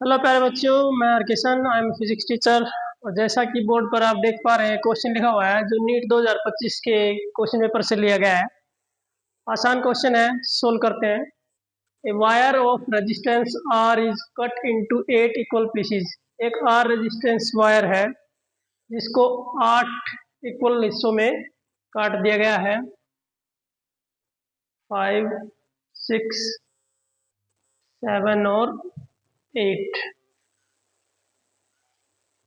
Hello प्यारे बच्चों, मैं Harkishan, I am physics teacher. और जैसा कि बोर्ड पर आप देख पा रहे हैं, क्वेश्चन लिखा हुआ है जो नीट 2025 के क्वेश्चन पेपर से लिया गया है। आसान क्वेश्चन है, सोल्व करते हैं। A wire of resistance R is cut into 8 equal pieces. एक आर रेजिस्टेंस वायर है जिसको 8 इक्वल हिस्सों में काट दिया गया है। 5, 6, 7 और 8।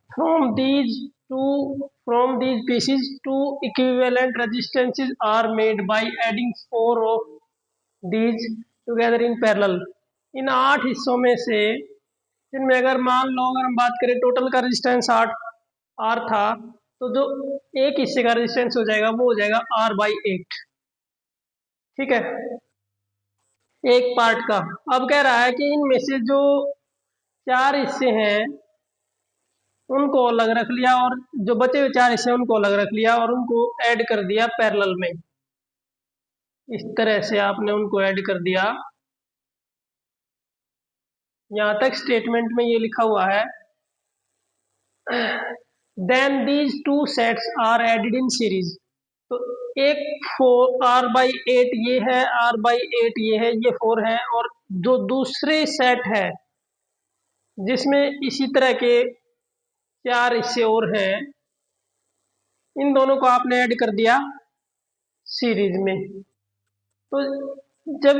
From these pieces, two equivalent resistances are made by adding four of these together in parallel. इन 8 हिस्सों में से जिनमें अगर हम बात करें टोटल का रेजिस्टेंस 8 आर था, तो जो एक हिस्से का रेजिस्टेंस हो जाएगा वो हो जाएगा आर बाई 8। ठीक है, एक पार्ट का। अब कह रहा है कि इनमें से जो 4 हिस्से हैं उनको अलग रख लिया, और जो बचे हुए 4 हिस्से उनको अलग रख लिया और उनको ऐड कर दिया पैरेलल में। इस तरह से आपने उनको ऐड कर दिया। यहाँ तक स्टेटमेंट में ये लिखा हुआ है, then these two sets are added in series. तो एक 4 आर बाई 8 ये है, आर बाई 8 ये है, ये 4 है। और जो दूसरे सेट है जिसमें इसी तरह के 4 हिस्से और हैं, इन दोनों को आपने ऐड कर दिया सीरीज में। तो जब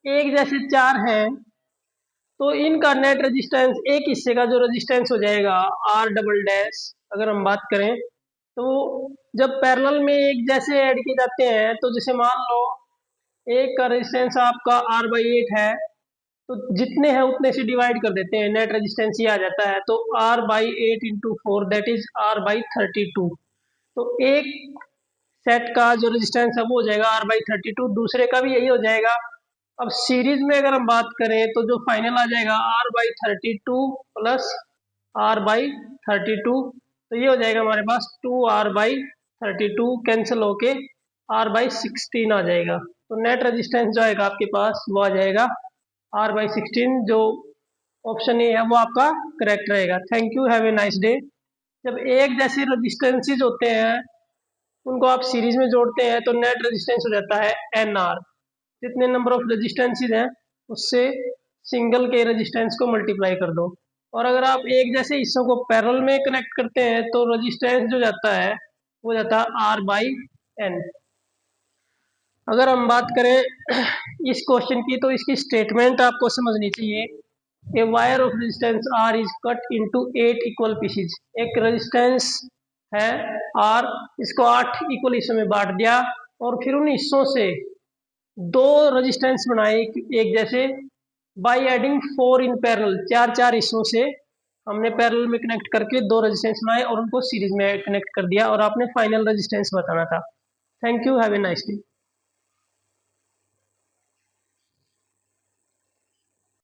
एक जैसे 4 हैं तो इनका नेट रेजिस्टेंस, एक हिस्से का जो रेजिस्टेंस हो जाएगा आर डबल डैश, अगर हम बात करें तो जब पैरेलल में एक जैसे ऐड किए जाते हैं, तो जैसे मान लो एक का रेजिस्टेंस आपका आर बाई 8 है, तो जितने हैं उतने से डिवाइड कर देते हैं, नेट रेजिस्टेंस ही आ जाता है। तो R by 8 into 4 that is R by 32। तो एक सेट का जो रेजिस्टेंस है वो हो जाएगा आर बाई 32, दूसरे का भी यही हो जाएगा। अब सीरीज में अगर हम बात करें तो जो फाइनल आ जाएगा R by 32 plus R by 32, तो ये हो जाएगा हमारे पास 2r/32 कैंसिल होके r/16 आ जाएगा। तो नेट रेजिस्टेंस जो आएगा आपके पास वो आ जाएगा r/16। जो ऑप्शन ए है वो आपका करेक्ट रहेगा। Thank you, have a nice day. जब एक जैसे रेजिस्टेंसेज होते हैं उनको आप सीरीज में जोड़ते हैं तो नेट रेजिस्टेंस हो जाता है NR। जितने नंबर ऑफ रेजिस्टेंसेज हैं उससे सिंगल के रेजिस्टेंस को मल्टीप्लाई कर दो। और अगर आप एक जैसे हिस्सों को पैरेलल में कनेक्ट करते हैं तो रेजिस्टेंस जो जाता है वो जाता है R/N। अगर हम बात करें इस क्वेश्चन की, तो इसकी स्टेटमेंट आपको समझनी चाहिए। A wire of resistance R is cut into 8 equal pieces. एक रेजिस्टेंस है R, इसको 8 इक्वल हिस्सों में बांट दिया और फिर उन हिस्सों से दो रेजिस्टेंस बनाए एक जैसे, बाई एडिंग 4 इन पैरेलल। 4 हिस्सों से हमने पैरेलल में कनेक्ट करके दो रेजिस्टेंस बनाए और उनको सीरीज में कनेक्ट कर दिया, और आपने फाइनल रेजिस्टेंस बताना था। Thank you, have a nice day.